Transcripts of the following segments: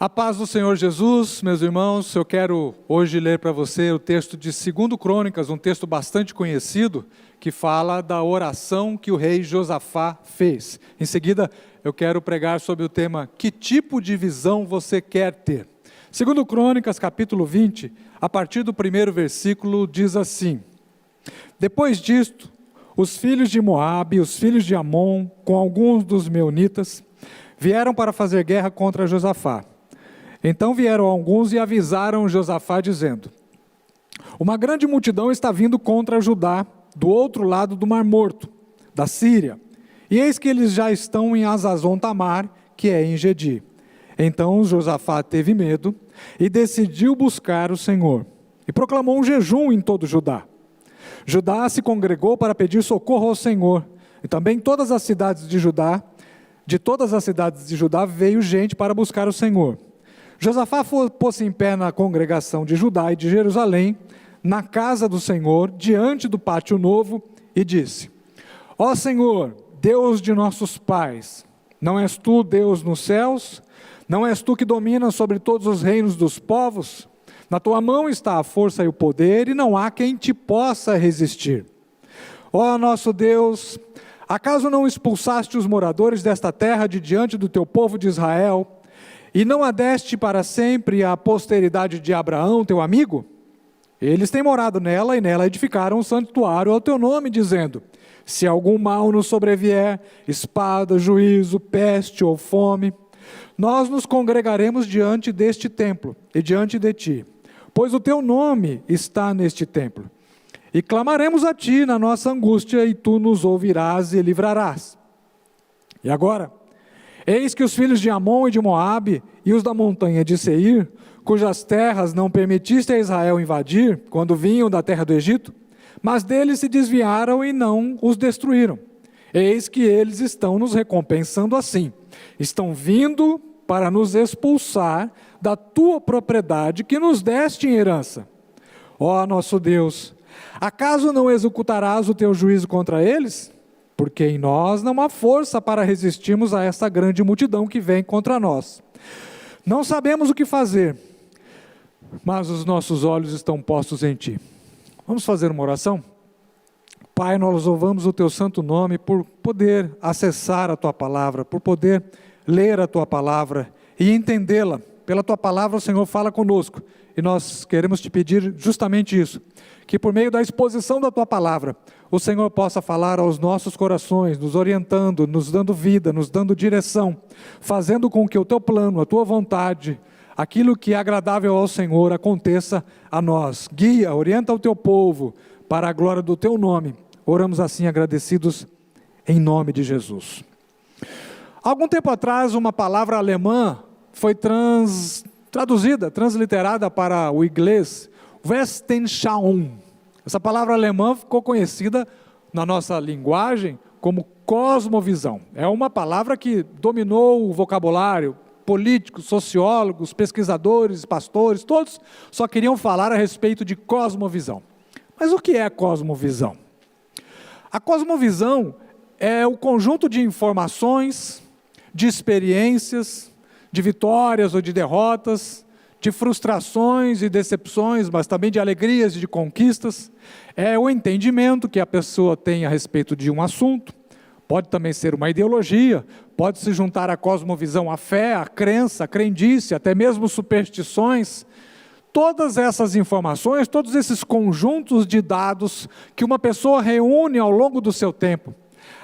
A paz do Senhor Jesus, meus irmãos, eu quero hoje ler para você o texto de 2 Crônicas, um texto bastante conhecido, que fala da oração que o rei Josafá fez. Em seguida, eu quero pregar sobre o tema, que tipo de visão você quer ter? 2 Crônicas, capítulo 20, a partir do primeiro versículo, diz assim: Depois disto, os filhos de Moabe e os filhos de Amon, com alguns dos meunitas, vieram para fazer guerra contra Josafá. Então vieram alguns e avisaram Josafá, dizendo: Uma grande multidão está vindo contra Judá, do outro lado do Mar Morto, da Síria, e eis que eles já estão em Hazazon Tamar, que é em Gedi. Então Josafá teve medo e decidiu buscar o Senhor, e proclamou um jejum em todo Judá. Judá se congregou para pedir socorro ao Senhor, e também todas as cidades de Judá, veio gente para buscar o Senhor. Josafá pôs-se em pé na congregação de Judá e de Jerusalém, na casa do Senhor, diante do pátio novo, e disse: Ó Senhor, Deus de nossos pais, não és tu Deus nos céus? Não és tu que dominas sobre todos os reinos dos povos? Na tua mão está a força e o poder, e não há quem te possa resistir. Ó nosso Deus, acaso não expulsaste os moradores desta terra de diante do teu povo de Israel, e não a deste para sempre à posteridade de Abraão, teu amigo? Eles têm morado nela, e nela edificaram um santuário ao teu nome, dizendo: Se algum mal nos sobrevier, espada, juízo, peste ou fome, nós nos congregaremos diante deste templo e diante de ti, pois o teu nome está neste templo. E clamaremos a ti na nossa angústia, e tu nos ouvirás e livrarás. E agora, eis que os filhos de Amon e de Moabe, e os da montanha de Seir, cujas terras não permitiste a Israel invadir, quando vinham da terra do Egito, mas deles se desviaram e não os destruíram. Eis que eles estão nos recompensando assim. Estão vindo para nos expulsar da tua propriedade que nos deste em herança. Ó nosso Deus, acaso não executarás o teu juízo contra eles? Porque em nós não há força para resistirmos a esta grande multidão que vem contra nós. Não sabemos o que fazer, mas os nossos olhos estão postos em ti. Vamos fazer uma oração? Pai, nós louvamos o teu santo nome por poder acessar a tua palavra, por poder ler a tua palavra e entendê-la. Pela tua palavra o Senhor fala conosco, e nós queremos te pedir justamente isso, que por meio da exposição da tua palavra, o Senhor possa falar aos nossos corações, nos orientando, nos dando vida, nos dando direção, fazendo com que o teu plano, a tua vontade, aquilo que é agradável ao Senhor aconteça a nós. Guia, orienta o teu povo para a glória do teu nome. Oramos assim agradecidos em nome de Jesus. Algum tempo atrás, uma palavra alemã foi transliterada para o inglês, Weltanschauung. Essa palavra alemã ficou conhecida na nossa linguagem como cosmovisão. É uma palavra que dominou o vocabulário. Políticos, sociólogos, pesquisadores, pastores, todos só queriam falar a respeito de cosmovisão. Mas o que é cosmovisão? A cosmovisão é o conjunto de informações, de experiências, de vitórias ou de derrotas, de frustrações e decepções, mas também de alegrias e de conquistas. É o entendimento que a pessoa tem a respeito de um assunto. Pode também ser uma ideologia, pode se juntar à cosmovisão a fé, a crença, a crendice, até mesmo superstições. Todas essas informações, todos esses conjuntos de dados que uma pessoa reúne ao longo do seu tempo,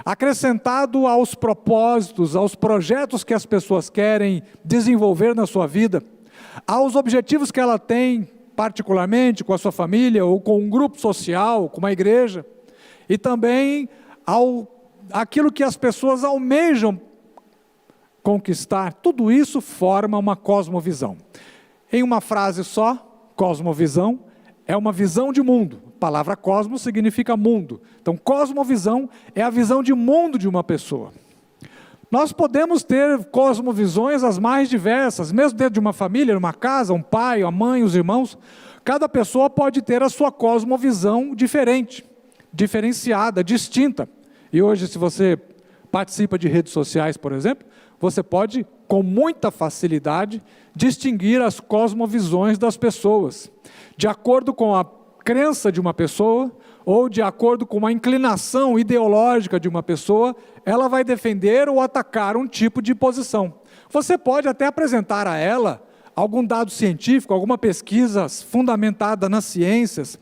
acrescentado aos propósitos, aos projetos que as pessoas querem desenvolver na sua vida, aos objetivos que ela tem, particularmente com a sua família, ou com um grupo social, com uma igreja, e também aquilo que as pessoas almejam conquistar. Tudo isso forma uma cosmovisão. Em uma frase só, cosmovisão é uma visão de mundo. A palavra cosmos significa mundo. Então, cosmovisão é a visão de mundo de uma pessoa. Nós podemos ter cosmovisões as mais diversas, mesmo dentro de uma família, uma casa, um pai, a mãe, os irmãos. Cada pessoa pode ter a sua cosmovisão diferente, diferenciada, distinta. E hoje, se você participa de redes sociais, por exemplo, você pode, com muita facilidade, distinguir as cosmovisões das pessoas, de acordo com a crença de uma pessoa, ou de acordo com uma inclinação ideológica de uma pessoa, ela vai defender ou atacar um tipo de posição. Você pode até apresentar a ela algum dado científico, alguma pesquisa fundamentada nas ciências,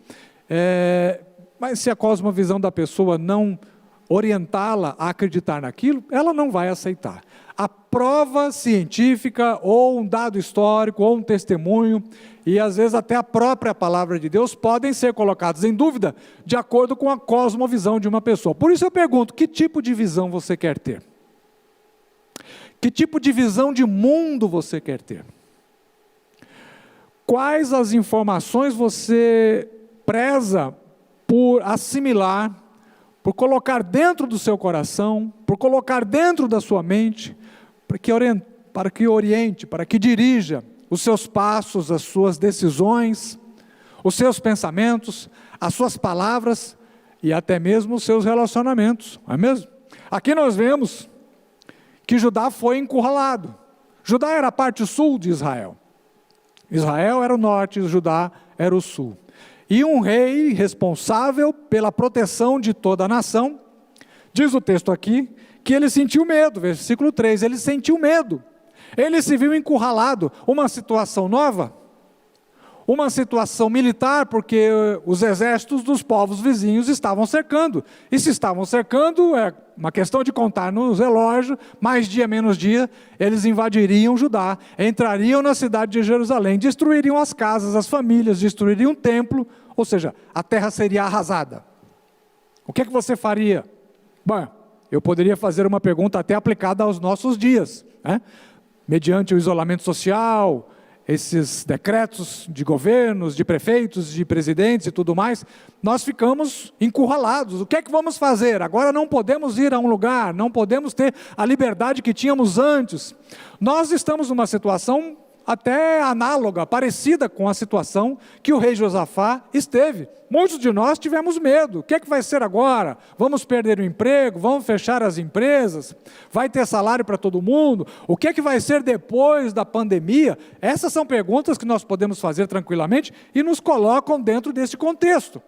mas se a cosmovisão da pessoa não orientá-la a acreditar naquilo, ela não vai aceitar. A prova científica, ou um dado histórico, ou um testemunho, e às vezes até a própria palavra de Deus, podem ser colocados em dúvida de acordo com a cosmovisão de uma pessoa. Por isso eu pergunto, que tipo de visão você quer ter? Que tipo de visão de mundo você quer ter? Quais as informações você preza por assimilar, por colocar dentro do seu coração, por colocar dentro da sua mente, para que oriente, para que dirija os seus passos, as suas decisões, os seus pensamentos, as suas palavras e até mesmo os seus relacionamentos, não é mesmo? Aqui nós vemos que Judá foi encurralado. Judá era a parte sul de Israel. Israel era o norte, Judá era o sul. E um rei responsável pela proteção de toda a nação, diz o texto aqui, que ele sentiu medo, versículo 3, ele sentiu medo. Ele se viu encurralado, uma situação nova, uma situação militar, porque os exércitos dos povos vizinhos estavam cercando. E se estavam cercando, é uma questão de contar no relógio, mais dia, menos dia, eles invadiriam Judá, entrariam na cidade de Jerusalém, destruiriam as casas, as famílias, destruiriam o templo, ou seja, a terra seria arrasada. O que você faria? Bom, eu poderia fazer uma pergunta até aplicada aos nossos dias, né? Mediante o isolamento social, esses decretos de governos, de prefeitos, de presidentes e tudo mais, nós ficamos encurralados. O que é que vamos fazer? Agora não podemos ir a um lugar, não podemos ter a liberdade que tínhamos antes. Nós estamos numa situação até análoga, parecida com a situação que o rei Josafá esteve. Muitos de nós tivemos medo. O que é que vai ser agora? Vamos perder o emprego? Vamos fechar as empresas? Vai ter salário para todo mundo? O que é que vai ser depois da pandemia? Essas são perguntas que nós podemos fazer tranquilamente e nos colocam dentro desse contexto.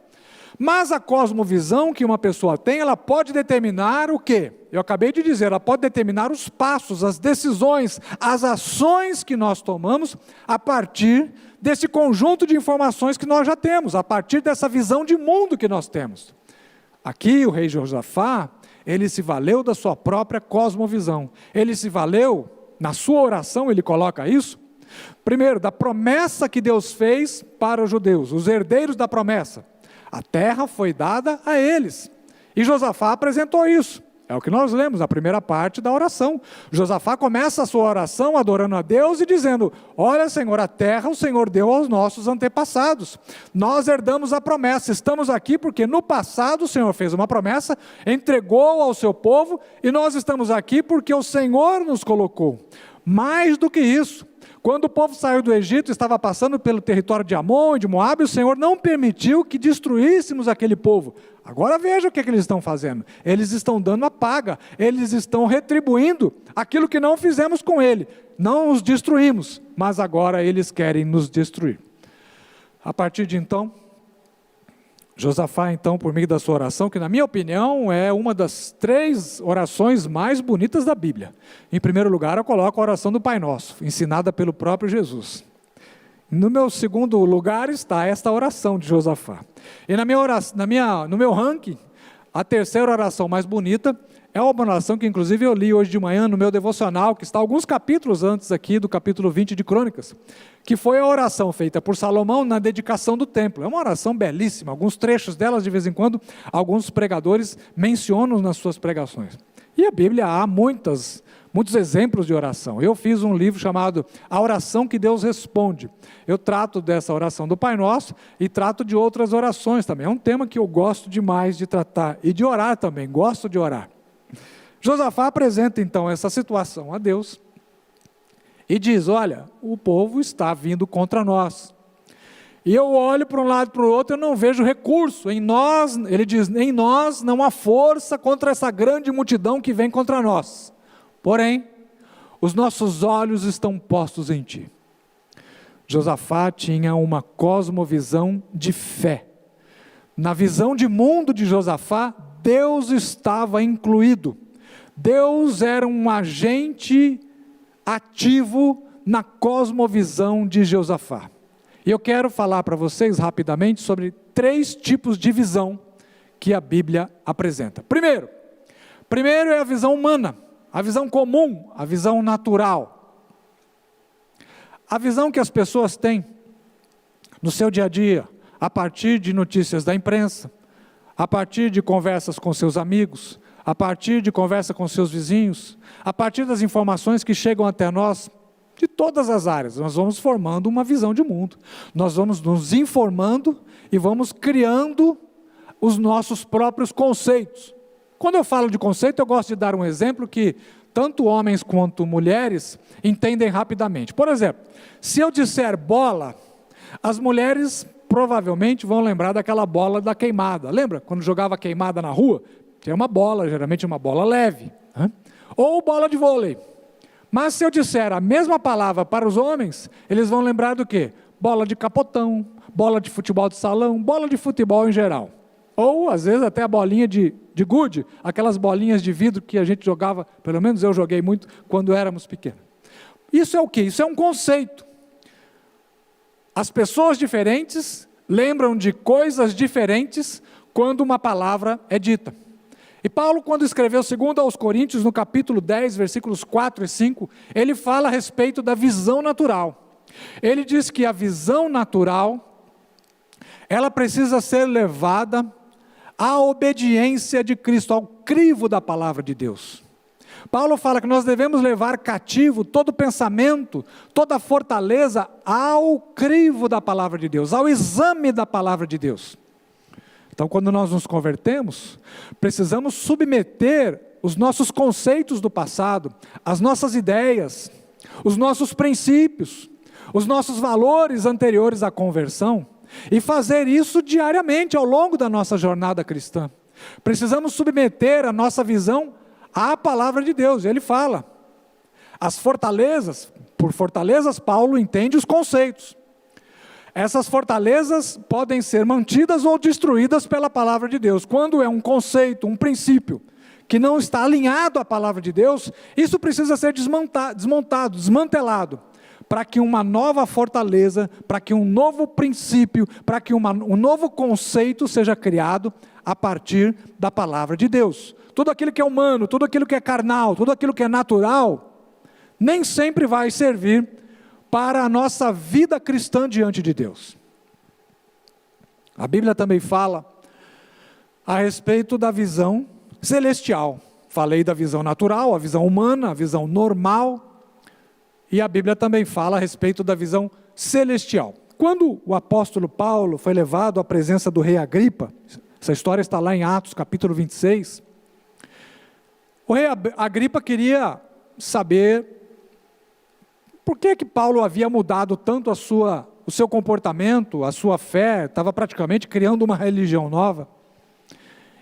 Mas a cosmovisão que uma pessoa tem, ela pode determinar o quê? Eu acabei de dizer, ela pode determinar os passos, as decisões, as ações que nós tomamos a partir desse conjunto de informações que nós já temos, a partir dessa visão de mundo que nós temos. Aqui o rei Josafá, ele se valeu da sua própria cosmovisão. Ele se valeu, na sua oração ele coloca isso, primeiro, da promessa que Deus fez para os judeus, os herdeiros da promessa. A terra foi dada a eles. E Josafá apresentou isso. É o que nós lemos na primeira parte da oração. Josafá começa a sua oração adorando a Deus e dizendo: olha, Senhor, a terra o Senhor deu aos nossos antepassados. Nós herdamos a promessa. Estamos aqui porque no passado o Senhor fez uma promessa, entregou ao seu povo, e nós estamos aqui porque o Senhor nos colocou. Mais do que isso, quando o povo saiu do Egito, estava passando pelo território de Amon e de Moabe, o Senhor não permitiu que destruíssemos aquele povo. Agora veja o que eles estão fazendo. Eles estão dando a paga, eles estão retribuindo aquilo que não fizemos com ele. Não os destruímos, mas agora eles querem nos destruir. A partir de então, Josafá, então, por meio da sua oração, que na minha opinião é uma das 3 orações mais bonitas da Bíblia. Em primeiro lugar, eu coloco a oração do Pai Nosso, ensinada pelo próprio Jesus. No meu segundo lugar está esta oração de Josafá. E no meu ranking, a terceira oração mais bonita é uma oração que inclusive eu li hoje de manhã no meu devocional, que está alguns capítulos antes aqui do capítulo 20 de Crônicas, que foi a oração feita por Salomão na dedicação do templo. É uma oração belíssima, alguns trechos delas de vez em quando, alguns pregadores mencionam nas suas pregações. E a Bíblia há muitos exemplos de oração. Eu fiz um livro chamado A Oração que Deus Responde. Eu trato dessa oração do Pai Nosso e trato de outras orações também. É um tema que eu gosto demais de tratar e de orar também, gosto de orar. Josafá apresenta então essa situação a Deus e diz: olha, o povo está vindo contra nós. E eu olho para um lado e para o outro, eu não vejo recurso. Em nós, ele diz, em nós não há força contra essa grande multidão que vem contra nós. Porém, os nossos olhos estão postos em ti. Josafá tinha uma cosmovisão de fé. Na visão de mundo de Josafá, Deus estava incluído. Deus era um agente ativo na cosmovisão de Josafá. E eu quero falar para vocês rapidamente sobre 3 tipos de visão que a Bíblia apresenta. Primeiro é a visão humana, a visão comum, a visão natural. A visão que as pessoas têm no seu dia a dia, a partir de notícias da imprensa, a partir de conversas com seus amigos, a partir de conversa com seus vizinhos, a partir das informações que chegam até nós, de todas as áreas. Nós vamos formando uma visão de mundo, nós vamos nos informando e vamos criando os nossos próprios conceitos. Quando eu falo de conceito, eu gosto de dar um exemplo que tanto homens quanto mulheres entendem rapidamente. Por exemplo, se eu disser bola, as mulheres provavelmente vão lembrar daquela bola da queimada. Lembra? Quando jogava queimada na rua, tinha uma bola, geralmente uma bola leve, né? Ou bola de vôlei. Mas se eu disser a mesma palavra para os homens, eles vão lembrar do quê? Bola de capotão, bola de futebol de salão, bola de futebol em geral. Ou, às vezes, até a bolinha de gude, aquelas bolinhas de vidro que a gente jogava, pelo menos eu joguei muito, quando éramos pequenos. Isso é o quê? Isso é um conceito. As pessoas diferentes lembram de coisas diferentes quando uma palavra é dita. E Paulo, quando escreveu 2 aos Coríntios, no capítulo 10, versículos 4 e 5, ele fala a respeito da visão natural. Ele diz que a visão natural, ela precisa ser levada à obediência de Cristo, ao crivo da palavra de Deus. Paulo fala que nós devemos levar cativo todo pensamento, toda fortaleza ao crivo da palavra de Deus, ao exame da palavra de Deus. Então, quando nós nos convertemos, precisamos submeter os nossos conceitos do passado, as nossas ideias, os nossos princípios, os nossos valores anteriores à conversão, e fazer isso diariamente ao longo da nossa jornada cristã. Precisamos submeter a nossa visão à palavra de Deus. Ele fala, as fortalezas, por fortalezas Paulo entende os conceitos. Essas fortalezas podem ser mantidas ou destruídas pela palavra de Deus. Quando é um conceito, um princípio, que não está alinhado à palavra de Deus, isso precisa ser desmontado, desmantelado, para que uma nova fortaleza, para que um novo princípio, para que um novo conceito seja criado a partir da palavra de Deus. Tudo aquilo que é humano, tudo aquilo que é carnal, tudo aquilo que é natural, nem sempre vai servir para a nossa vida cristã diante de Deus. A Bíblia também fala a respeito da visão celestial. Falei da visão natural, a visão humana, a visão normal, e a Bíblia também fala a respeito da visão celestial. Quando o apóstolo Paulo foi levado à presença do rei Agripa, essa história está lá em Atos capítulo 26, o rei Agripa queria saber por que Paulo havia mudado tanto o seu comportamento, a sua fé, estava praticamente criando uma religião nova.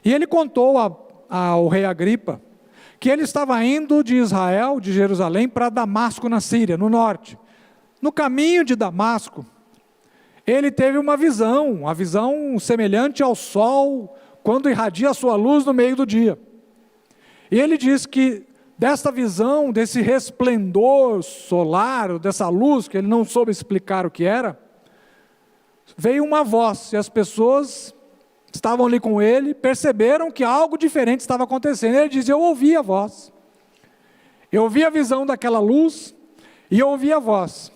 E ele contou ao rei Agripa que ele estava indo de Israel, de Jerusalém, para Damasco, na Síria, no norte. No caminho de Damasco, ele teve uma visão semelhante ao sol, quando irradia a sua luz no meio do dia. E ele diz que desta visão, desse resplendor solar, dessa luz, que ele não soube explicar o que era, veio uma voz, e as pessoas estavam ali com ele, perceberam que algo diferente estava acontecendo. Ele diz, eu ouvi a voz, eu ouvi a visão daquela luz, e eu ouvi a voz,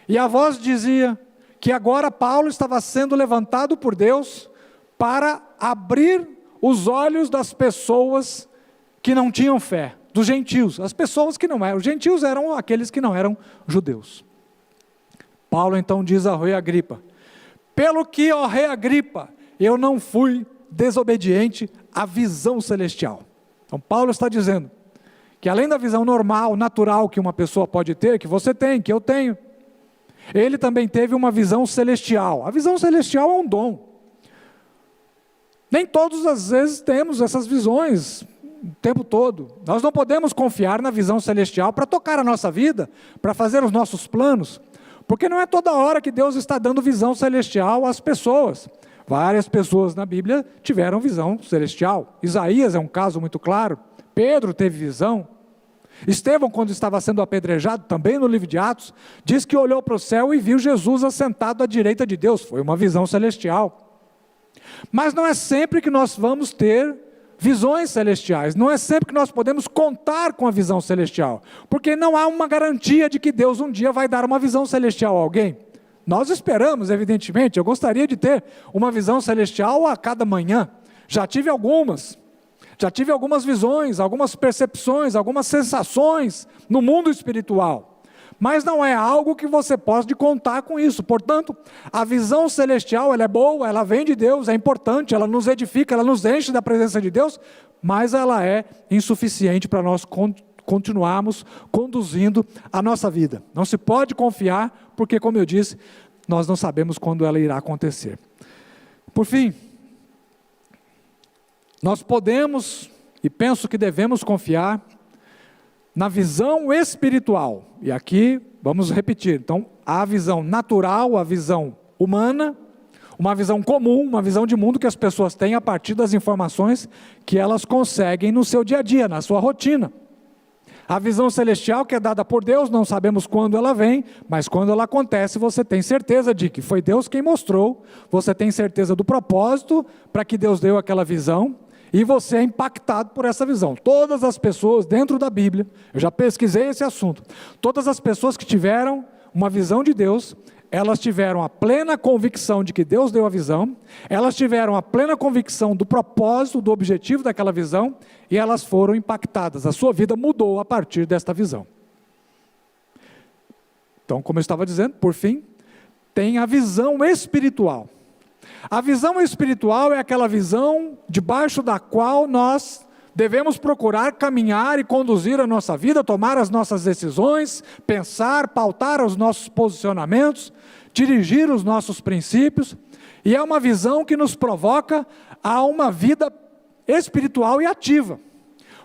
e a voz dizia que agora Paulo estava sendo levantado por Deus, para abrir os olhos das pessoas que não tinham fé, dos gentios, as pessoas que não eram, os gentios eram aqueles que não eram judeus. Paulo então diz ao rei Agripa, pelo que, ó rei Agripa, eu não fui desobediente à visão celestial. Então Paulo está dizendo, que além da visão normal, natural, que uma pessoa pode ter, que você tem, que eu tenho, ele também teve uma visão celestial. A visão celestial é um dom. Nem todas as vezes temos essas visões. o tempo todo. Nós não podemos confiar na visão celestial para tocar a nossa vida, para fazer os nossos planos, porque não é toda hora que Deus está dando visão celestial às pessoas. Várias pessoas na Bíblia tiveram visão celestial. Isaías é um caso muito claro. Pedro teve visão. Estevão, quando estava sendo apedrejado, também no livro de Atos, diz que olhou para o céu e viu Jesus assentado à direita de Deus. Foi uma visão celestial. Mas não é sempre que nós vamos ter visões celestiais. Não é sempre que nós podemos contar com a visão celestial. Porque não há uma garantia de que Deus um dia vai dar uma visão celestial a alguém. Nós esperamos, evidentemente. Eu gostaria de ter uma visão celestial a cada manhã. Já tive algumas visões, algumas percepções, algumas sensações no mundo espiritual, mas não é algo que você pode contar com isso. Portanto, a visão celestial, ela é boa, ela vem de Deus, é importante, ela nos edifica, ela nos enche da presença de Deus, mas ela é insuficiente para nós continuarmos conduzindo a nossa vida. Não se pode confiar, porque, como eu disse, nós não sabemos quando ela irá acontecer. Por fim, nós podemos, e penso que devemos confiar, na visão espiritual. E aqui, vamos repetir. Então, a visão natural, a visão humana, uma visão comum, uma visão de mundo que as pessoas têm a partir das informações que elas conseguem no seu dia a dia, na sua rotina. A visão celestial que é dada por Deus, não sabemos quando ela vem, mas quando ela acontece, você tem certeza de que foi Deus quem mostrou, você tem certeza do propósito para que Deus deu aquela visão, e você é impactado por essa visão. Todas as pessoas dentro da Bíblia, eu já pesquisei esse assunto, todas as pessoas que tiveram uma visão de Deus, elas tiveram a plena convicção de que Deus deu a visão, elas tiveram a plena convicção do propósito, do objetivo daquela visão, e elas foram impactadas. A sua vida mudou a partir desta visão. Então, como eu estava dizendo, por fim, tem a visão espiritual. A visão espiritual é aquela visão debaixo da qual nós devemos procurar caminhar e conduzir a nossa vida, tomar as nossas decisões, pensar, pautar os nossos posicionamentos, dirigir os nossos princípios, e é uma visão que nos provoca a uma vida espiritual e ativa,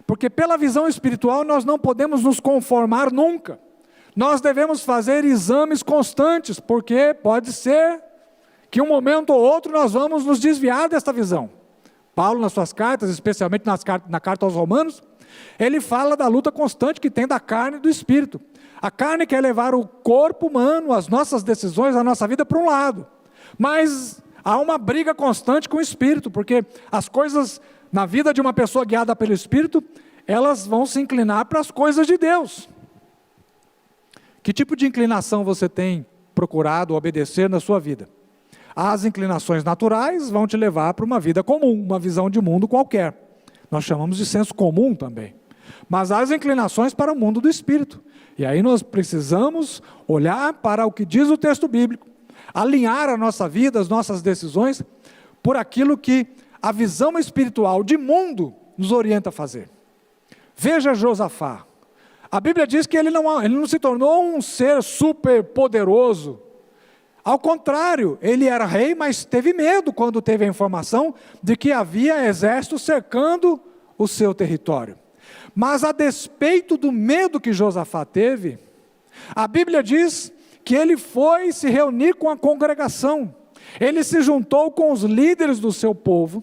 porque pela visão espiritual nós não podemos nos conformar nunca, nós devemos fazer exames constantes, porque pode ser que um momento ou outro nós vamos nos desviar desta visão. Paulo, nas suas cartas, especialmente na carta aos Romanos, ele fala da luta constante que tem da carne e do espírito. A carne quer levar o corpo humano, as nossas decisões, a nossa vida para um lado. Mas há uma briga constante com o espírito, porque as coisas na vida de uma pessoa guiada pelo espírito, elas vão se inclinar para as coisas de Deus. Que tipo de inclinação você tem procurado obedecer na sua vida? As inclinações naturais vão te levar para uma vida comum, uma visão de mundo qualquer. Nós chamamos de senso comum também. Mas há as inclinações para o mundo do Espírito. E aí nós precisamos olhar para o que diz o texto bíblico, alinhar a nossa vida, as nossas decisões, por aquilo que a visão espiritual de mundo nos orienta a fazer. Veja Josafá. A Bíblia diz que ele não se tornou um ser super poderoso. Ao contrário, ele era rei, mas teve medo quando teve a informação de que havia exército cercando o seu território. Mas a despeito do medo que Josafá teve, a Bíblia diz que ele foi se reunir com a congregação. Ele se juntou com os líderes do seu povo,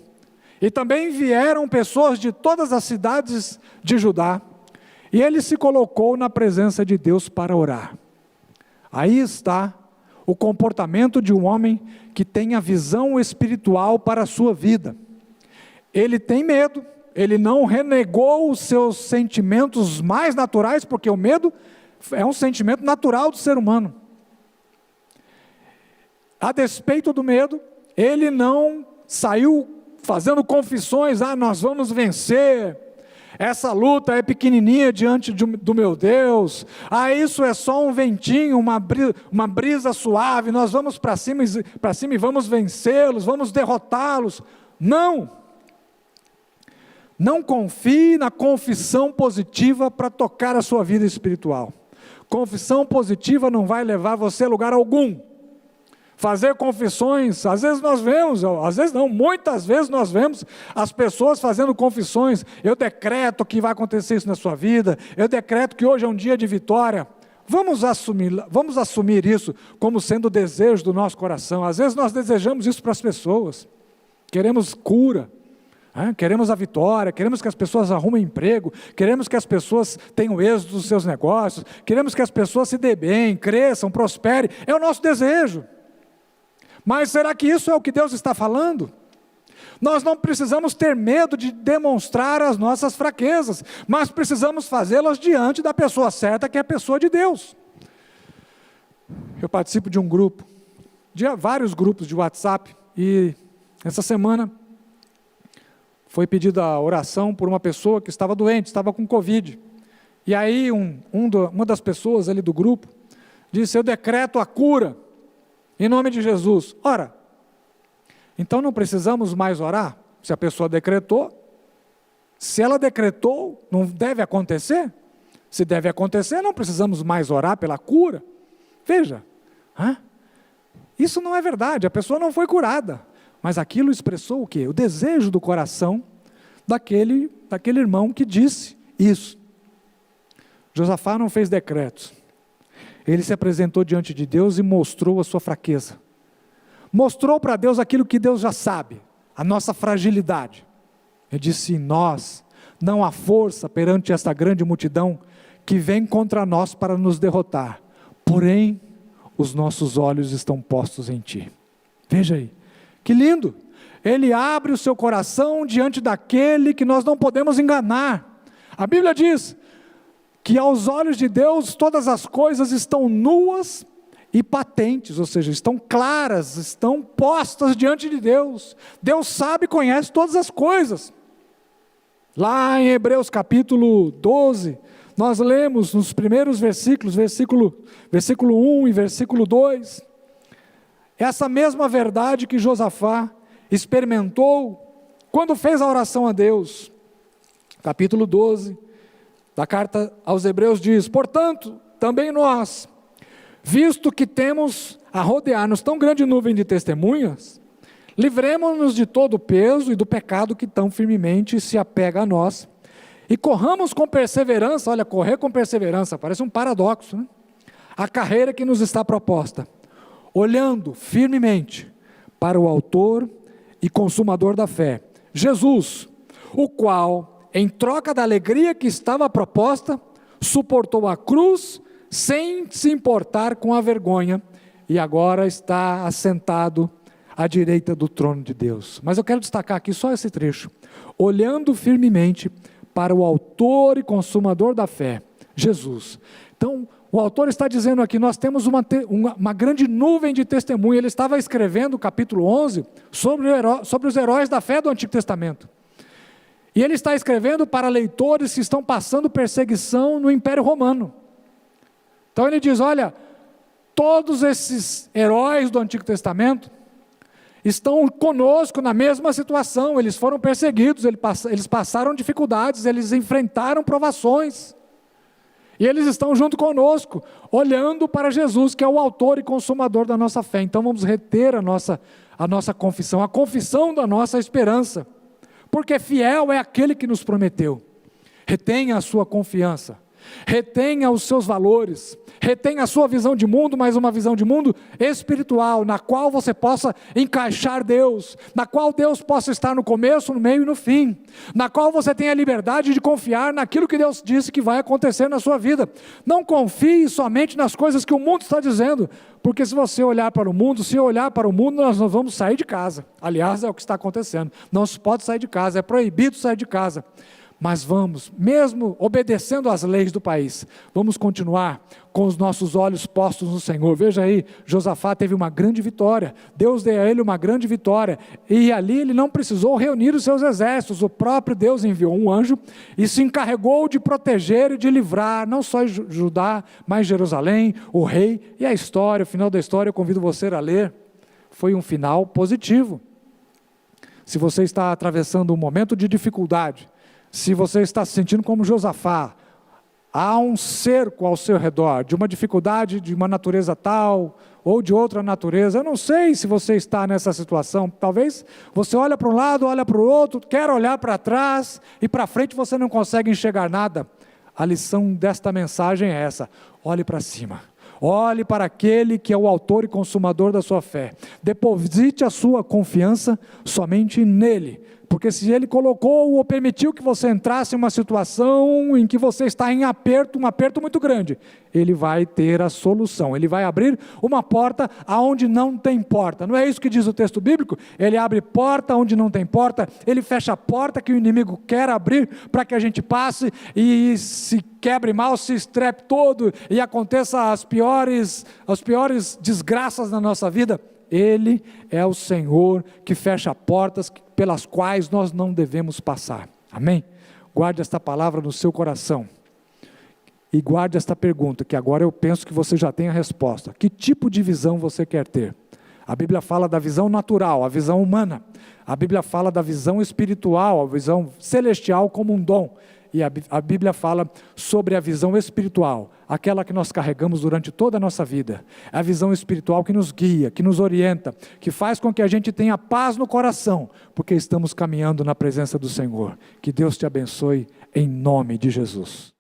e também vieram pessoas de todas as cidades de Judá, e ele se colocou na presença de Deus para orar. Aí está o comportamento de um homem que tem a visão espiritual para a sua vida. Ele tem medo, ele não renegou os seus sentimentos mais naturais, porque o medo é um sentimento natural do ser humano. A despeito do medo, ele não saiu fazendo confissões, nós vamos vencer, essa luta é pequenininha diante do meu Deus, isso é só um ventinho, uma brisa suave, nós vamos para cima e vamos vencê-los, vamos derrotá-los. Não confie na confissão positiva para tocar a sua vida espiritual. Confissão positiva não vai levar você a lugar algum. fazer confissões. Às vezes nós vemos, às vezes não, muitas vezes nós vemos as pessoas fazendo confissões. Eu decreto que vai acontecer isso na sua vida, eu decreto que hoje é um dia de vitória. Vamos assumir isso como sendo o desejo do nosso coração. Às vezes nós desejamos isso para as pessoas, queremos cura, queremos a vitória, queremos que as pessoas arrumem emprego, queremos que as pessoas tenham êxito nos seus negócios, queremos que as pessoas se dêem bem, cresçam, prosperem, é o nosso desejo. Mas será que isso é o que Deus está falando? Nós não precisamos ter medo de demonstrar as nossas fraquezas, mas precisamos fazê-las diante da pessoa certa, que é a pessoa de Deus. Eu participo de um grupo, de vários grupos de WhatsApp, e essa semana foi pedida a oração por uma pessoa que estava doente, estava com Covid. E aí uma das pessoas ali do grupo disse: eu decreto a cura, em nome de Jesus. Ora, então não precisamos mais orar? Se a pessoa decretou, se ela decretou, não deve acontecer? Se deve acontecer, não precisamos mais orar pela cura? Veja, isso não é verdade, a pessoa não foi curada. Mas aquilo expressou o quê? O desejo do coração daquele irmão que disse isso. Josafá não fez decretos. Ele se apresentou diante de Deus e mostrou a sua fraqueza. Mostrou para Deus aquilo que Deus já sabe, a nossa fragilidade. Ele disse: nós, não há força perante esta grande multidão que vem contra nós para nos derrotar. Porém, os nossos olhos estão postos em Ti. Veja aí. Que lindo! Ele abre o seu coração diante daquele que nós não podemos enganar. A Bíblia diz que aos olhos de Deus todas as coisas estão nuas e patentes, ou seja, estão claras, estão postas diante de Deus. Deus sabe e conhece todas as coisas. Lá em Hebreus capítulo 12, nós lemos nos primeiros versículos, versículo 1 e versículo 2, essa mesma verdade que Josafá experimentou quando fez a oração a Deus. Capítulo 12 da carta aos Hebreus diz: portanto, também nós, visto que temos a rodear-nos tão grande nuvem de testemunhas, livremo-nos de todo o peso e do pecado que tão firmemente se apega a nós, e corramos com perseverança. Olha, correr com perseverança, parece um paradoxo, né? A carreira que nos está proposta, olhando firmemente para o autor e consumador da fé, Jesus, o qual, em troca da alegria que estava proposta, suportou a cruz, sem se importar com a vergonha, e agora está assentado à direita do trono de Deus. Mas eu quero destacar aqui só esse trecho: olhando firmemente para o autor e consumador da fé, Jesus. Então, o autor está dizendo aqui, nós temos uma grande nuvem de testemunha. Ele estava escrevendo o capítulo 11 sobre os heróis da fé do Antigo Testamento. E ele está escrevendo para leitores que estão passando perseguição no Império Romano. Então ele diz: olha, todos esses heróis do Antigo Testamento estão conosco na mesma situação. Eles foram perseguidos, eles passaram dificuldades, eles enfrentaram provações. E eles estão junto conosco, olhando para Jesus, que é o autor e consumador da nossa fé. Então vamos reter a nossa confissão, a confissão da nossa esperança, porque fiel é aquele que nos prometeu. Retenha a sua confiança, retenha os seus valores, retenha a sua visão de mundo, mas uma visão de mundo espiritual, na qual você possa encaixar Deus, na qual Deus possa estar no começo, no meio e no fim, na qual você tenha a liberdade de confiar naquilo que Deus disse que vai acontecer na sua vida. Não confie somente nas coisas que o mundo está dizendo, porque se você olhar para o mundo, nós não vamos sair de casa. Aliás, é o que está acontecendo, não se pode sair de casa, é proibido sair de casa. Mas vamos, mesmo obedecendo às leis do país, vamos continuar com os nossos olhos postos no Senhor. Veja aí, Josafá teve uma grande vitória, Deus deu a ele uma grande vitória, e ali ele não precisou reunir os seus exércitos, o próprio Deus enviou um anjo, e se encarregou de proteger e de livrar, não só Judá, mas Jerusalém, o rei, e a história, o final da história, eu convido você a ler, foi um final positivo. Se você está atravessando um momento de dificuldade, se você está se sentindo como Josafá, há um cerco ao seu redor, de uma dificuldade de uma natureza tal, ou de outra natureza. Eu não sei se você está nessa situação. Talvez você olha para um lado, olha para o outro, quer olhar para trás, e para frente você não consegue enxergar nada. A lição desta mensagem é essa: olhe para cima. Olhe para aquele que é o autor e consumador da sua fé. Deposite a sua confiança somente nele. Porque se ele colocou ou permitiu que você entrasse em uma situação em que você está em aperto, um aperto muito grande, ele vai ter a solução. Ele vai abrir uma porta aonde não tem porta. Não é isso que diz o texto bíblico? Ele abre porta onde não tem porta, ele fecha a porta que o inimigo quer abrir para que a gente passe e se quebre mal, se estrepe todo e aconteça as piores desgraças na nossa vida. Ele é o Senhor que fecha portas pelas quais nós não devemos passar. Amém? Guarde esta palavra no seu coração. E guarde esta pergunta, que agora eu penso que você já tem a resposta. Que tipo de visão você quer ter? A Bíblia fala da visão natural, a visão humana. A Bíblia fala da visão espiritual, a visão celestial como um dom. E a Bíblia fala sobre a visão espiritual, aquela que nós carregamos durante toda a nossa vida. É a visão espiritual que nos guia, que nos orienta, que faz com que a gente tenha paz no coração, porque estamos caminhando na presença do Senhor. Que Deus te abençoe em nome de Jesus.